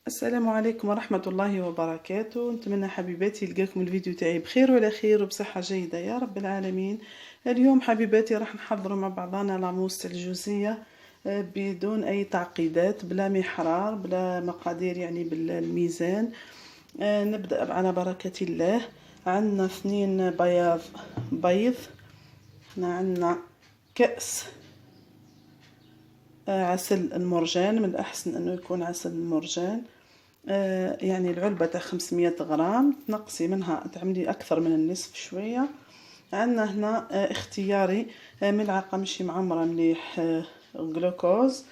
السلام عليكم ورحمة الله وبركاته. نتمنى حبيباتي يلقاكم الفيديو تاعي بخير وعلى خير وبصحة جيدة يا رب العالمين. اليوم حبيباتي راح نحضروا مع بعضنا لاموس الجوزية بدون أي تعقيدات، بلا محرار، بلا مقادير، يعني بالميزان. نبدأ على بركة الله. عندنا 2 بيض، عندنا كأس عسل المرجان، من الأحسن أنه يكون عسل المرجان. يعني العلبة تاع 500 غرام، تنقصي منها تعملي أكثر من النصف شوية. عندنا هنا اختياري ملعقة مشي معمرة مليح جلوكوز.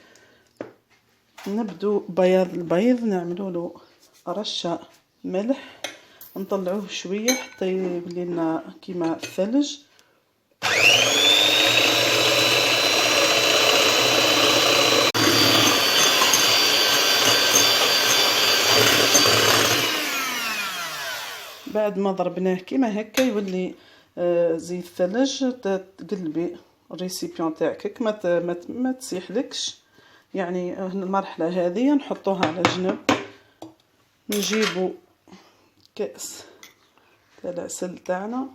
نبدو بياض البيض نعملوا له رشة ملح، نطلعوه شوية حتى يولي لنا كيما الثلج. بعد ما ضربناه كيما هكا يولي زي الثلج، تقلبي الريسيبيون تاعك ما تسيحلكش. يعني المرحله هذه نحطوها على جنب. نجيبو كأس تاع العسل تاعنا.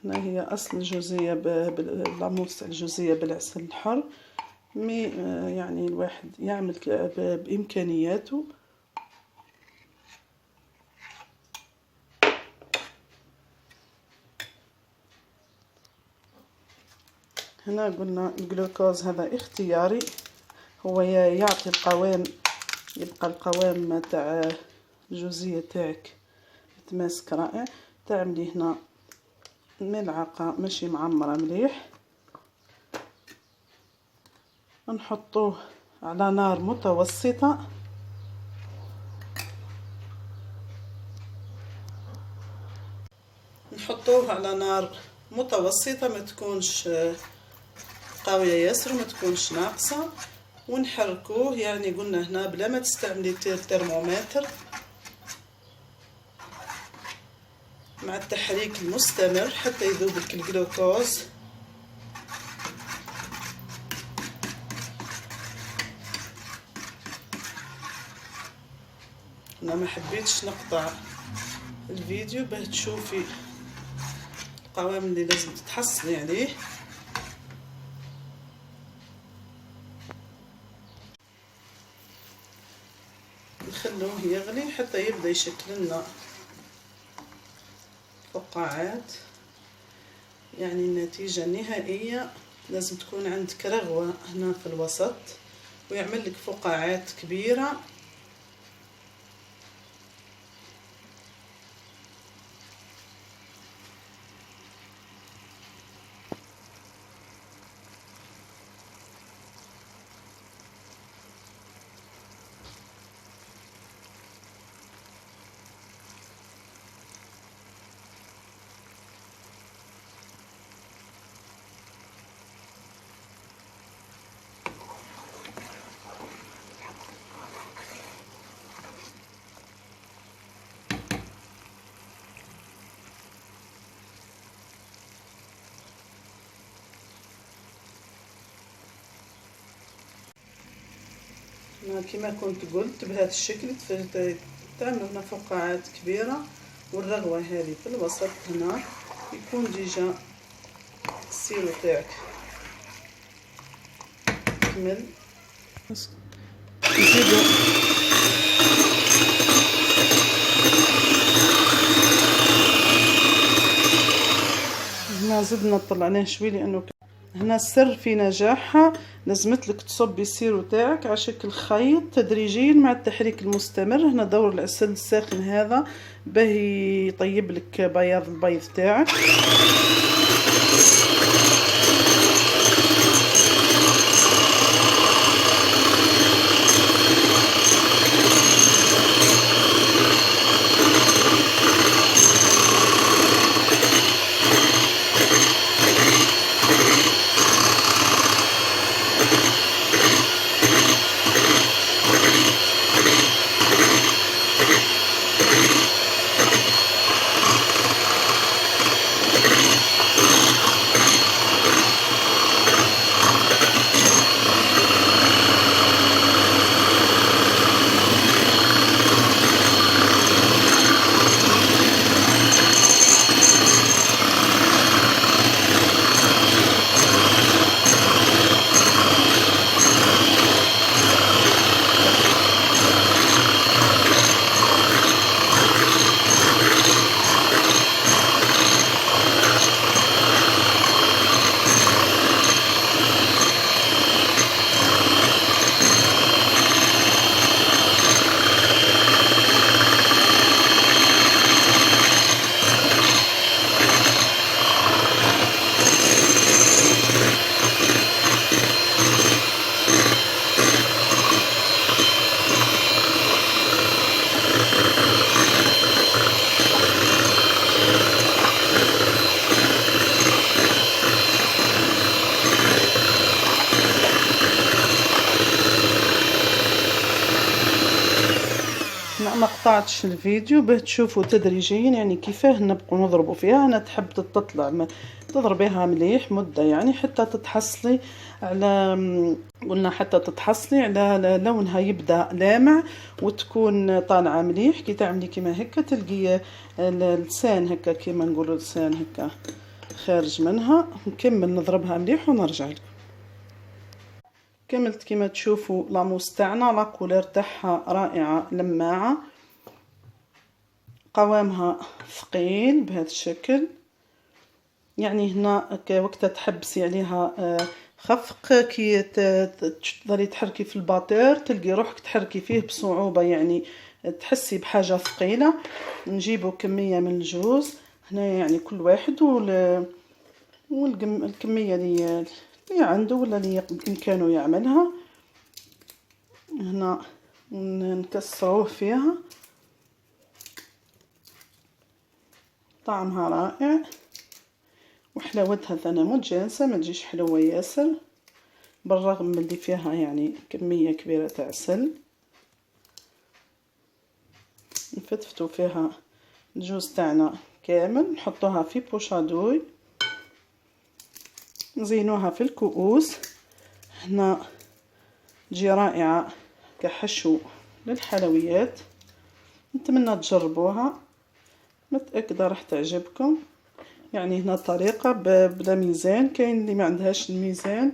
هنا هي اصل الجوزيه باللاموس تاع الجوزيه بالعسل الحر، مي يعني الواحد يعمل بامكانياته. هنا قلنا الجلوكوز هذا اختياري، هو يعطي القوام، يبقى القوام تاع الجوزية تاعك يتماسك رائع. تعملي هنا ملعقة ماشي معمرة مليح، نحطوه على نار متوسطة. نحطوه على نار متوسطة، ما تكونش قوية ياسر وما تكونش ناقصة، ونحركوه. يعني قلنا هنا بلا ما تستعملي ترمومتر، مع التحريك المستمر حتى يذوب لك الجلوكوز. انا ما حبيتش نقطع الفيديو باه تشوفي القوام اللي لازم تتحصلي عليه. نخلوه يغلي حتى يبدا يشكل لنا فقاعات. يعني النتيجة النهائية لازم تكون عندك رغوة هنا في الوسط ويعمل لك فقاعات كبيرة. كما كنت قلت بهذا الشكل تعمل هنا فقاعات كبيرة، والرغوة هذه في الوسط هنا يكون ديجا السيرو تاعك كمل. نزيدو هنا زدنا طلعناه شوي، لانه هنا السر في نجاحها لازمتلك تصبي السيرو تاعك على شكل خيط تدريجيا مع التحريك المستمر. هنا دور العسل الساخن هذا باه يطيب لك بياض البيض تاعك. قطعتش الفيديو باه تشوفوا تدريجيا يعني كيفاه نبقوا نضربوا فيها. انا تحب تطلع تضربيها مليح مده يعني حتى تتحصلي على قلنا حتى تتحصلي على لونها يبدا لامع وتكون طالعه مليح. كي تعملي كيما هكا تلقي اللسان هكا كيما نقولوا لسان هكا خارج منها. نكمل نضربها مليح ونرجع لكم. كملت كما تشوفوا لاموس تاعنا لا كولير تاعها رائعه لماعه، قوامها ثقيل بهذا الشكل. يعني هنا وقت تحبسي عليها خفق كي تظلي تحركي في الباتور تلقي روحك تحركي فيه بصعوبه يعني تحسي بحاجه ثقيله. نجيبوا كميه من الجوز هنا يعني كل واحد والكميه اللي عنده ولا اللي بإمكانه يعملها. هنا نكسروه فيها، طعمها رائع وحلاوتها ثاني متجانسة ما تجيش حلوة ياسر بالرغم من اللي فيها يعني كمية كبيرة تاع عسل. نفتفتوا فيها الجوز تاعنا كامل، نحطوها في بوشادوي، نزينوها في الكؤوس. هنا تجي رائعة كحشو للحلويات. نتمنى تجربوها، متأكدة راح تعجبكم. يعني هنا طريقة بلا ميزان، كاين اللي ما عندهاش الميزان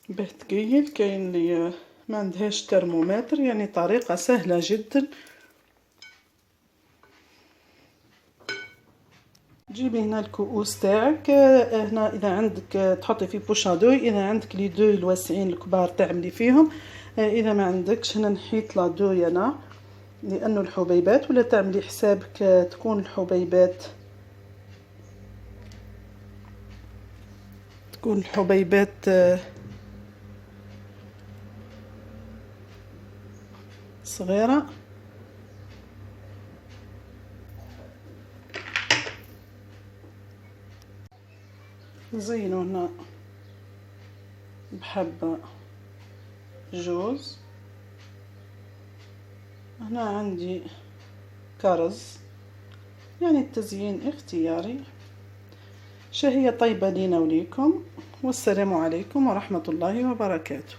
باه تقيل، كاين اللي ما عندهاش ترمومتر. يعني طريقة سهلة جدا. جيبي هنا الكؤوس تاعك. هنا اذا عندك تحطي فيه بوشادوي، اذا عندك لي دو الواسعين الكبار تعملي فيهم. اذا ما عندكش هنا نحيط لا دوي انا لانه الحبيبات، ولا تعملي حسابك تكون الحبيبات صغيرة. نزينو هنا بحبة جوز. هنا عندي كرز، يعني التزيين اختياري. شهية طيبة لينا وليكم، والسلام عليكم ورحمة الله وبركاته.